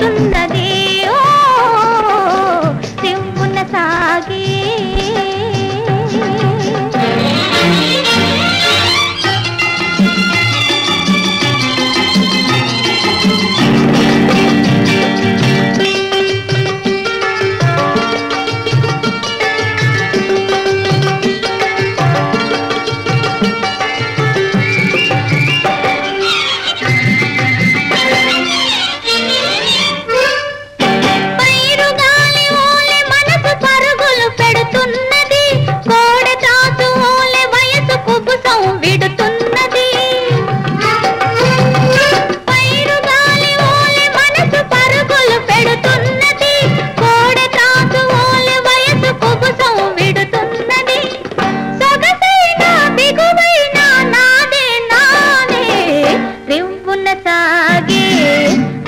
చేయుతున్నది ఓ దివ్వున సాగి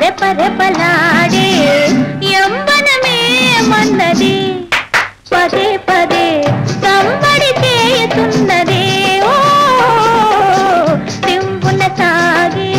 రెపరెపలాడే యవ్వనమే మన్నది పదే పదే సంబడి చేయుతున్నది ఓ దివ్వున సాగి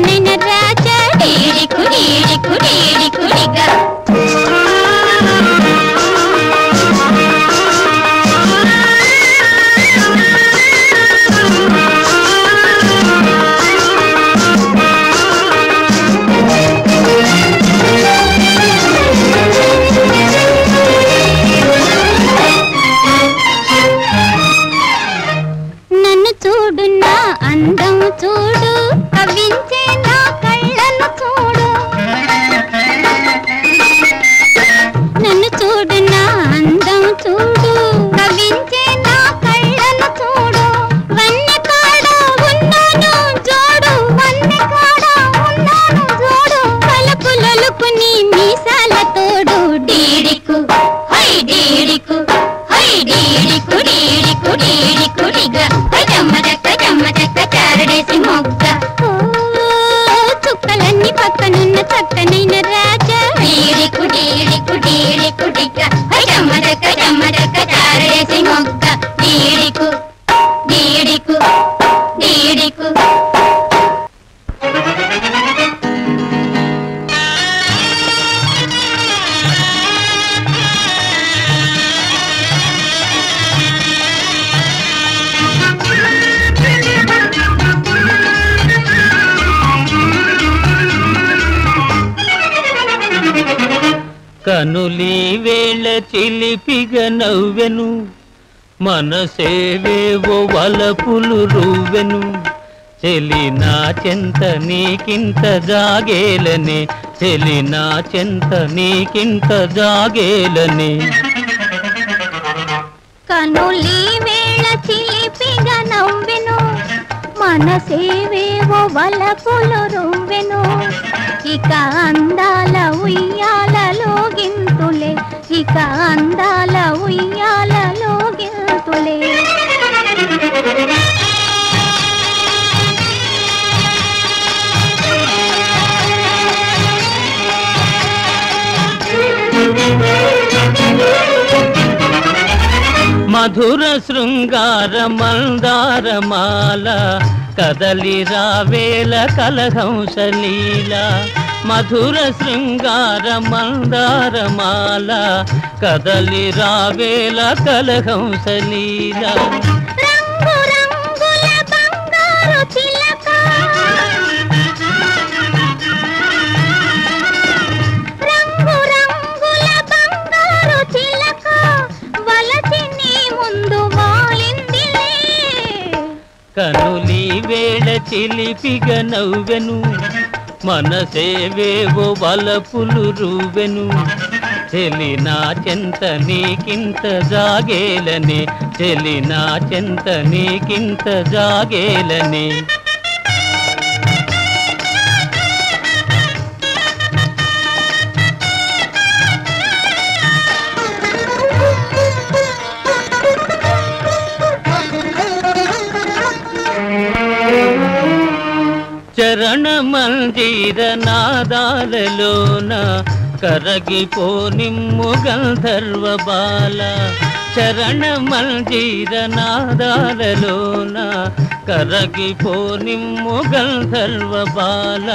చక్కనైన రాజా డీడికు డీడికు డీడికుడిగా చూడు నా అందం చూడు కవించే నా కళ్ళను చూడు నన్ను చూడు నా అందం చూడు కవించే నా కళ్ళను చూడు వన్నె కాడ ఉన్నాను జోడు వన్నె కాడ ఉన్నాను జోడు పలుకులొలుకు నీ మీసాల తోడు డీడికు హై డీడికు హై డీడికు డీడికు డీడికుడిగా చారడేసి మొగ్గ చుక్కలన్నీ పక్కనున్న చక్కనైన రాజా డీడికు డీడికు డీడికుడిగా జమ్మదక్క జమ్మదక్క చారడేసి మొగ్గ డీడికు డీడికు డీడికు కనులీ వేళ చిలిపిగా నవ్వెను మనసేవేవో వలపులు రువ్వెను చెలి నా చెంత నీకింత జాగేలనే చెలి నా చెంత నీకింత జాగేలనే కనులీ వేళ చిలిపిగా నవ్వెను మనసేవేవో వలపులు రువ్వెను ఇక అందాల ఉయ్యాలలో గింతులే ఇక అందాల ఉయ్యాలలో గింతులే మధుర శృంగార మందారమాల కదలి రావేల కలహంసలీల మధుర శృంగార మందారమాల కదలి రావేల కలహంసలీల రంగు రంగుల బంగారు చిలక రంగు రంగుల బంగారు చిలక వలచి నీ ముందు వాలిందిలే కనులీ వేళ చిలిపిగా నవ్వెను మనసేవేవో వలపులు రువ్వెను చెలి నా చెంత నీకింత జాగేలనే చెలి నా చెంత నీకింత జాగేలనే చరణ మంజీర నాదాలలోన కరగిపోనిమ్ము గంధర్వ బాల చరణ మంజీర నాదాలలోన కరగిపోనిమ్ము గంధర్వ బాల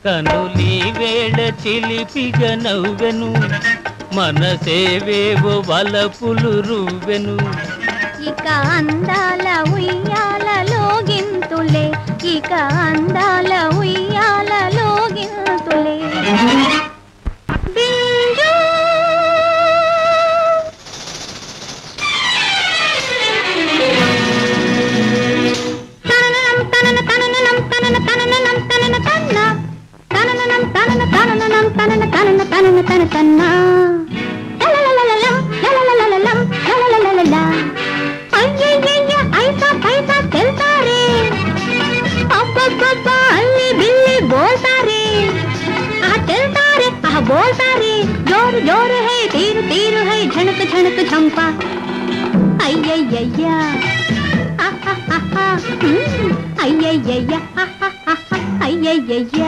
కనులీ వేళ చిలిపిగా నవ్వెను మనసేవేవో వలపులు రువ్వెను ఇక అందాల ఉయ్యాలలో గింతులే ఇక అందాల ఉయ్యాలలో గింతులే बोलता रे जोर जोर है तीर तीर है झनक झनक झंपा अय्यय्या అయ్యయ్యయ్య అయ్యయ్యయ్య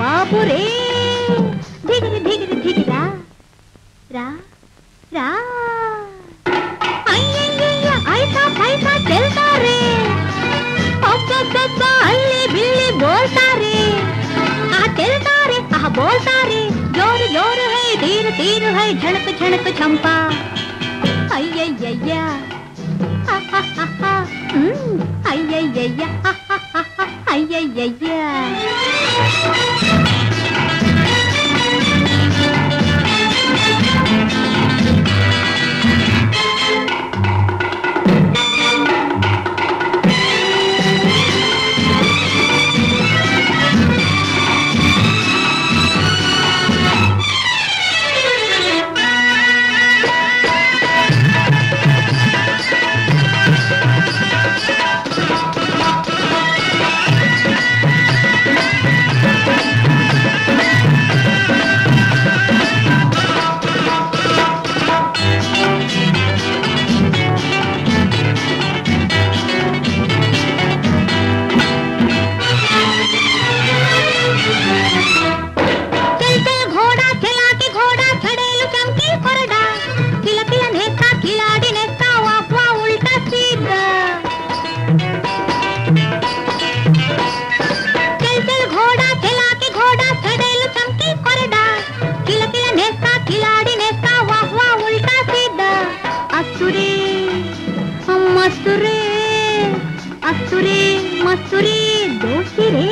बाबूरे धिगिर धिगिर धिगिरा रा रा अय्यయ్యయ్య ऐसा पैसा चलता रे अब्बब्बब्बा अल्ली बिल्ली बोलता रे आ चलता रे आ बोलता रे जोर जोर है तीर तीर है झड़क झड़क चंपा अय्यయ్యయ్య अय्यయ్యయ్య अय्यయ్యయ్య मस्तुरे मस्तुरे दोस्ती रे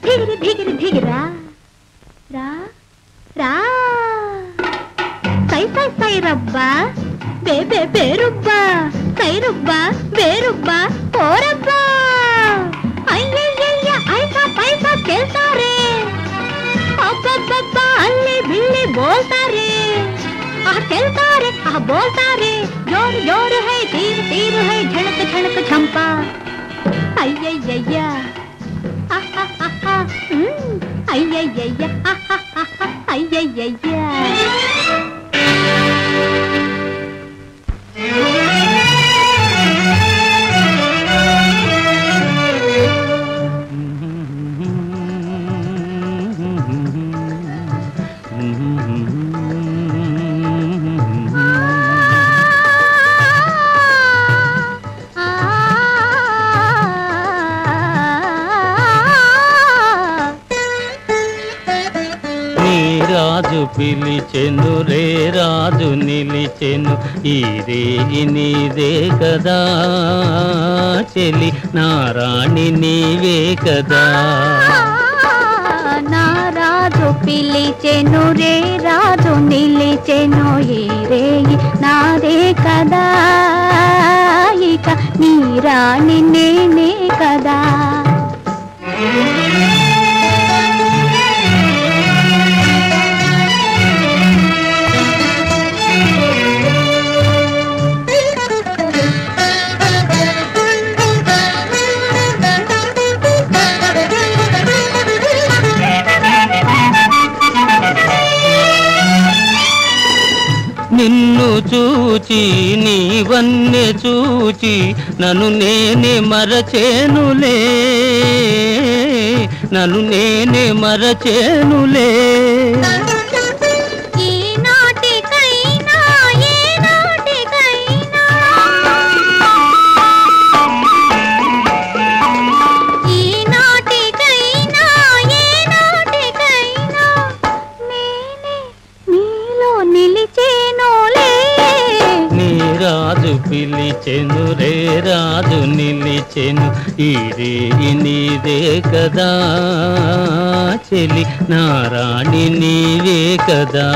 धिगिर धिगिर धिगिरा रा रा सै सै सै रब्बा बे बे बे रुब्बा सै रुब्बा बे रुब्बा ओ रब्बा अय्यయ్యయ్య ऐसा पैसा चलता रे अब्बब्बब्बा अल्ली बिल्ली बोलता रे आ चलता रे आ बोलता रे जोर जोर है तीर तीर है झड़क झड़क चंपा अय्यయ్యయ్య अय्यయ్యయ్య अय्यయ్యయ్య రాజు పిలిచెను రే రాజు నిలిచెను ఈ రేగి నీదే కదా చెలి నా రాణి నీవే కదా నా రాజు పిలిచెను రే రాజు నిలిచెను ఈ రేగి నాదే కదా ఇక నీ రాణి నేనే కదా నిన్ను చూచి నీవన్నే చూచి నన్ను నేనే మరచేనులే నన్ను నేనే మరచేనులే ఈ నాటికైనా ఏ నాటికైనా పిలిచెను రే రాజు నిలిచెను ఈ రేయి నీదే కదా చెలి నా రాణి నీవే కదా.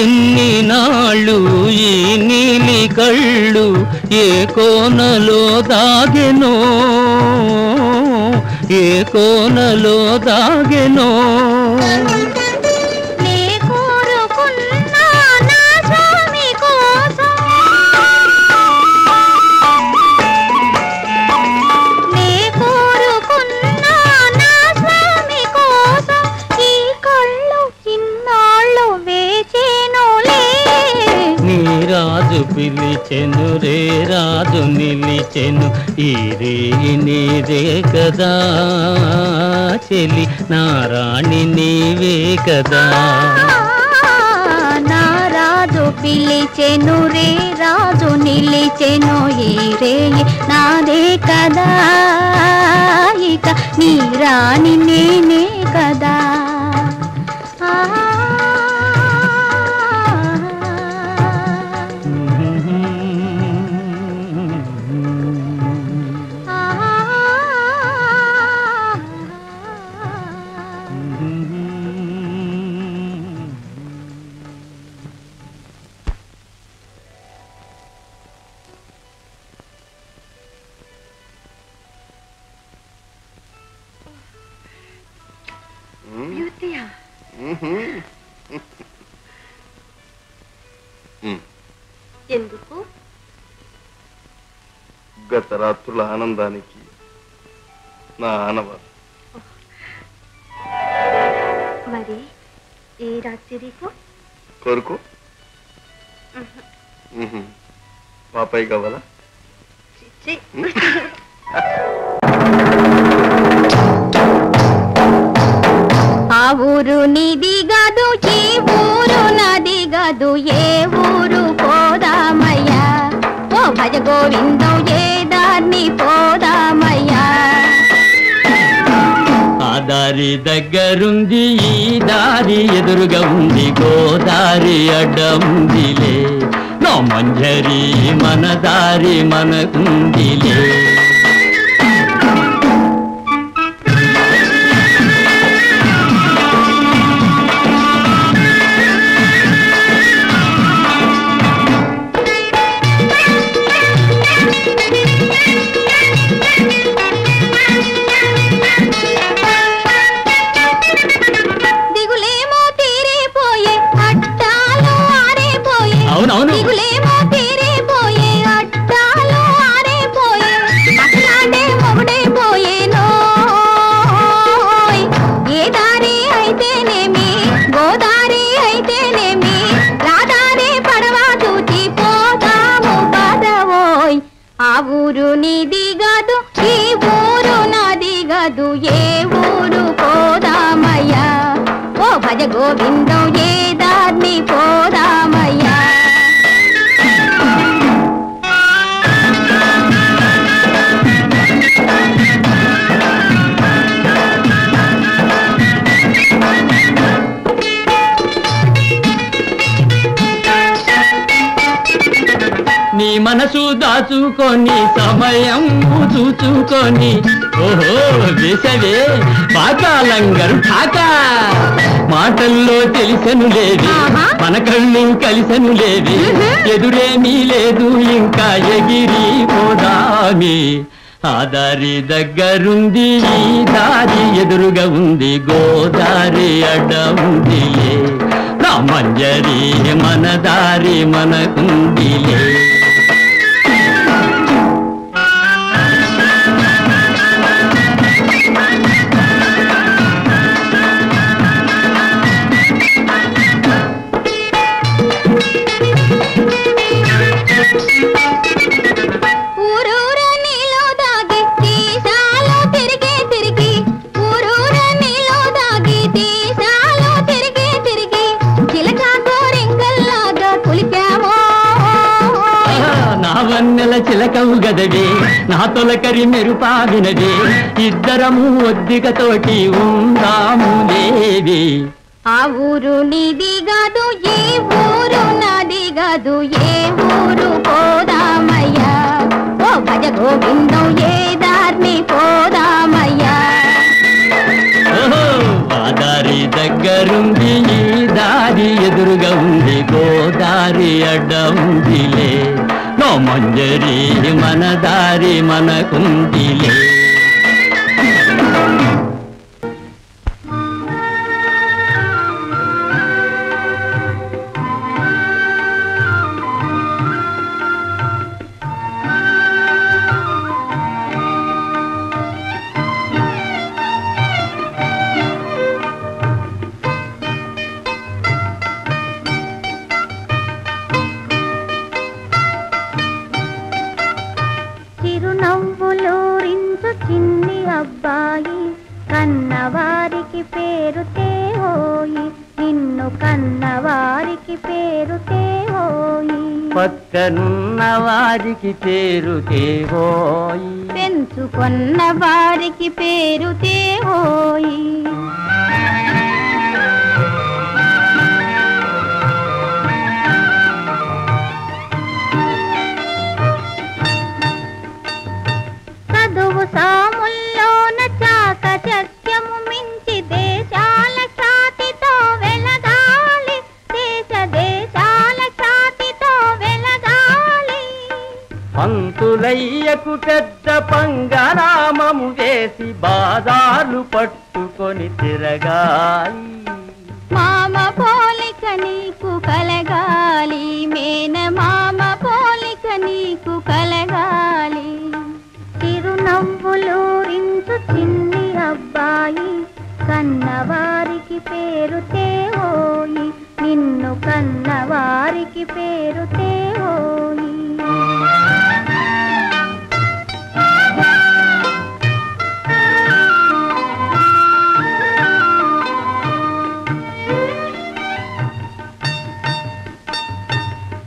ఎన్ని నాళ్ళు ఈ నీలి కళ్ళు ఏ కోనలో దాగెనో ఏ కోనలో దాగెనో. రాజు పిలిచెను రే రాజు నిలిచెను ఈ రేయి నీదే కదా చెలి నా రాణి నీవే కదా. నా రాజు పిలిచెను రే రాజు నిలిచెను ఈ రేయి నాదే కదా ఇక నీ రాణి నేనే కదా. ఎందుకు? గత రాత్రుల ఆనందానికి నా ఆనవాలు. మరి ఈ రాత్రికి కోరుకో. పాపాయి కావాలా? ఆ ఊరు నీది గదు ఈ ఊరు నది గదు ఏ ఊరు పోదామయ్యా ఓ భజ గోవిందం ఏ దాన్ని పోదామయ్యా. ఆ దారి దగ్గరుంది ఈ దారి ఎదురుగా ఉంది గోదారి అడ్డముందిలే నా మంజరి మన దారి మనకుందిలే. ఆ ఊరు నీది గదు ఈ ఊరు నది గదు ఏ ఊరు పోదామయ్యా ఓ భజ గోవిందం ఏ దాన్ని పోదామయ్యా. నీ మనసు దాచుకొని సమయం చూచుకొని ఓహో వేసవే బాగా లంగరు ఠాకా మాటల్లో తెలిసను లేవి మన కళ్ళు కలిసను లేవి ఎదురేమీ లేదు ఇంకా ఎగిరి పోదామి. ఆ దారి దగ్గరుంది ఈ దారి ఎదురుగా ఉంది గోదారి అడ్డముందిలే నా మంజరి మన దారి మనకుందిలే. ఊరూరు నీలో దాగి తీసాలో తిరిగి తిరిగి నా తొలకరి మెరుపా వినవే ఇద్దరము ఒద్దికతోటి ఉందాము లేవే ఆ ఊరు నీది కాదు ఈ ఊరు నాది కాదు ఏ ఊరు పోదామయ్యా ఓ భజ గోవిందం ఏ దారిని పోదామయ్యా ఆ దారి దగ్గరుంది ఈ దారి ఎదురుగా ఉంది గోదారి అడ్డ ఉందిలే నో మంజరి మన దారి మనకుందిలే చిరునవ్వులూరించు చిన్ని అబ్బాయి కన్నవారికి పేరు తేవోయి నిన్ను కన్నవారికి పేరు తేవోయి పక్కనున్న వారికి పేరు తేవోయి పెంచుకొన్న వారికి పేరు తేవోయి చదువు సాముల్లోన చాకచక్యము మించి దేశాల ఖ్యాతితో వెలగాలి దేశాల ఖ్యాతితో వెలగాలి పంతులయ్యకు పెద్ద పంగనామము వేసి బాజార్లు పట్టుకొని తిరగాలి మామ పోలిక నీకు కలగాలి మేన మామ పోలిక నీకు కలగాలి చిరునవ్వులూరించు చిన్ని అబ్బాయి కన్నవారికి పేరు తేవోయి నిన్ను కన్నవారికి పేరు తేవోయి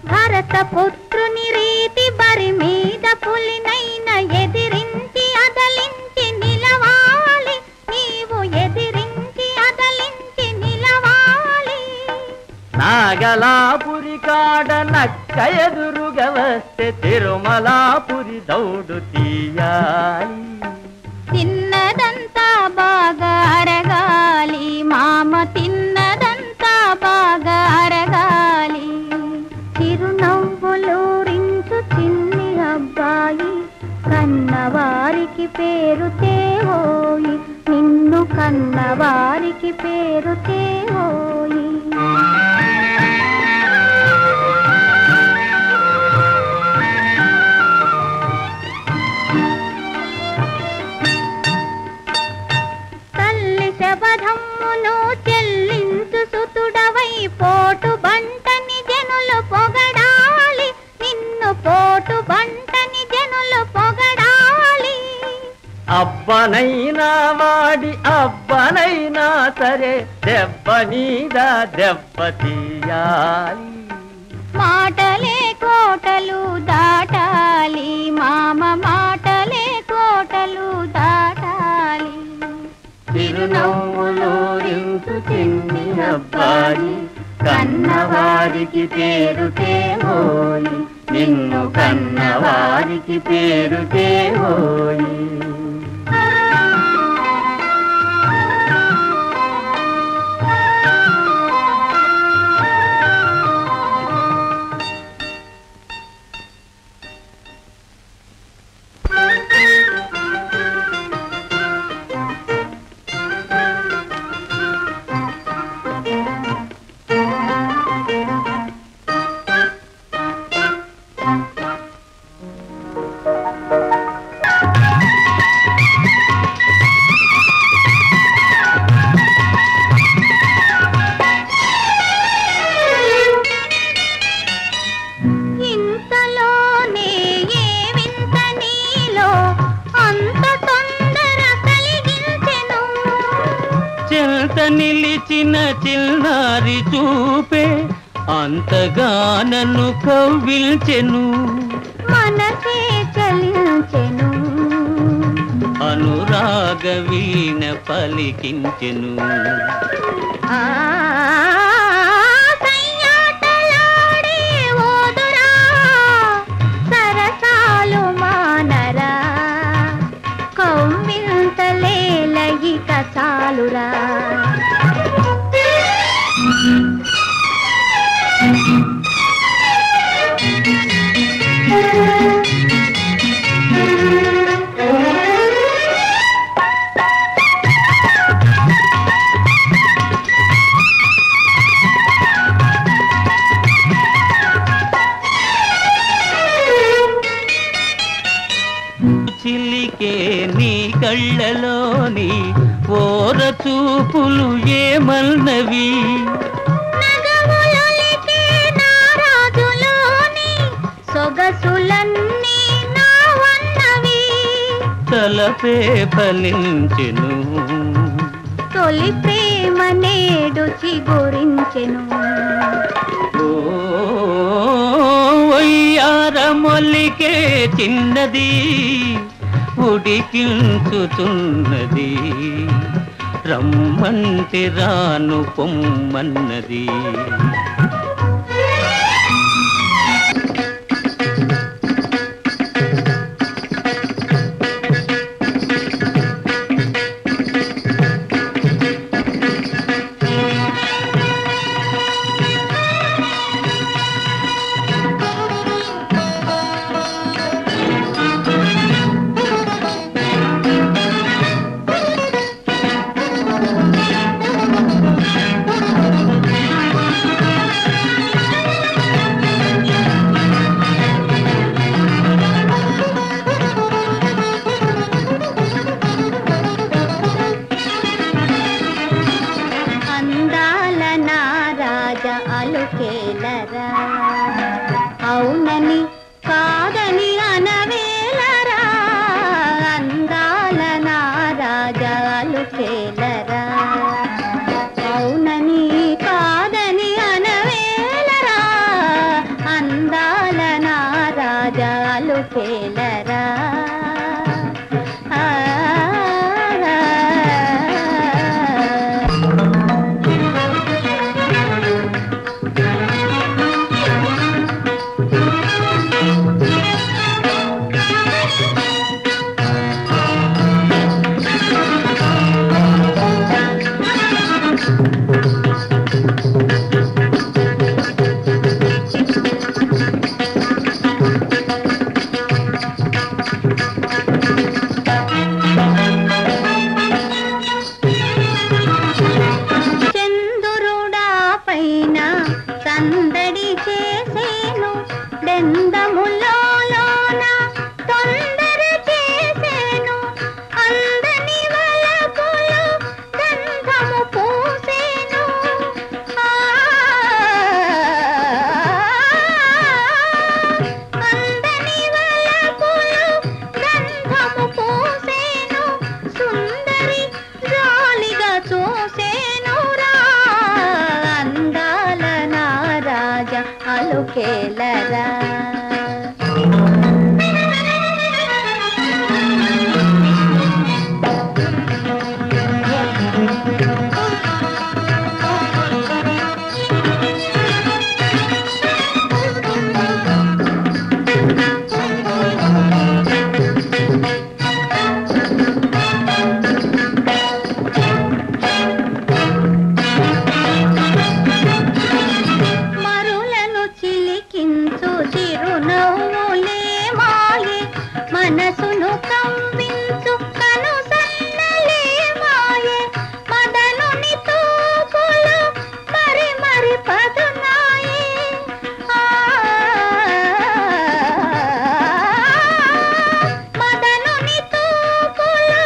భరత పుత్రుని రీతి బరి మీద పులినైన ఎదిరించి అదలించి నిలవాలి నీవు ఎదిరించి అదలించి నిలవాలి నాగలాపురి కాడ నక్క ఎదురుగా వస్తే తిరుమలాపురి దౌడు తీయాలి తిన్నదంతా బాగా అరగాలి మామ తిన్నదంతా బాగా అరగాలి చిరునవ్వులూరించు చిన్ని అబ్బాయి కన్నవారికి పేరు తేవోయి నిన్ను కన్నవారికి పేరు తేవోయి తల్లి శబధమ్మును చెల్లించు సుతుడవై పోటు బంటని జనులు పొగడాలి నిన్ను పోటు బంటని జనులు పొగడాలి అబ్బనైనా వాడి అబ్బనైనా సరే దెబ్బ మీద దెబ్బ తీయాలి మాటలే కోటలు దాటాలి మామ మాటలే కోటలు దాటాలి చిరునవ్వులూరించు చిన్ని అబ్బాయి కన్నవారికి పేరు తేవోయి నిన్ను కన్నవారికి పేరు తేవోయి నిలిచిన చిన్నారి చూపే అంతగా నన్ను కవ్విల్చెను మనసే చలించెను అనురాగ వీణ పలికించెను. సయ్యాటలాడే ఓదురా సరసాలు మానరా కౌమింతలేలయిక చాలురా. చిలికే నీ కళ్ళలోని ఓర చూపులు ఏమన్నవి, నగములొలికే నారాజులోని సొగసులన్నీ నావన్నవి. తలపే ఫలించెను తొలి ప్రేమ నేడు చిగురించెను. ఒయ్యారమొల్లికే చిన్నది ఉడికించుతున్నది, రమ్మంటే రాను పొమ్మన్నది. అలుకేలరా అవునని కాదని అనవేలరా. అందాల నా రాజా అలుకేలరా అవునని కాదని అనవేలరా. అందాల నా రాజా అలుకేలరా. సందడి చేసేను డెందములోన తొందర చేసేను. అందని వలపులు గంధము పూసేను. అందని వలపులు గంధము పూసేను. సుందరి జాలిగా చూసేను రా. అందాల నా రాజా అలుకేలరా. మరులను చిలికించు చిరునవ్వులే మాయే. మనసును కవ్వించు కను సన్నలే మాయే. మదనుని తూపులు మరి మరి పదునాయే. మదనుని తూపులు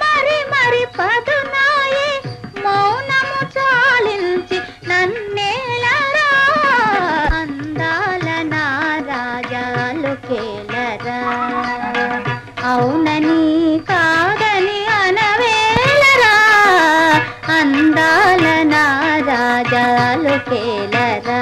మరి మరి పదునాయే. మౌనము చాలించి నన్నేలరా. అందాల నా రాజా అలుకేలరా అవునని కాదని అనవేలరా. అందాల నా రాజా అలుకేలరా.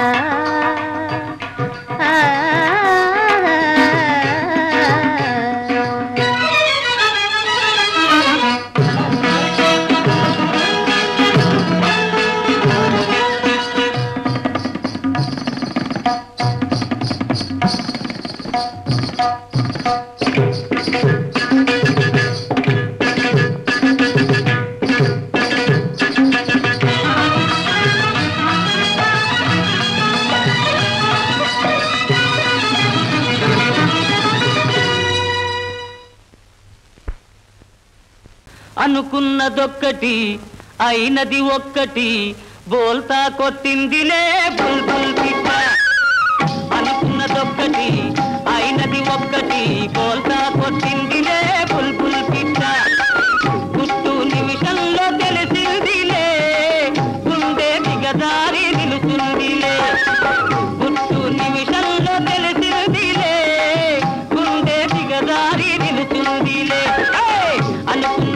అనుకున్నదొక్కటి అయినది ఒక్కటి బోల్తా కొట్టిందిలే బుల్బుల్ పిట్ట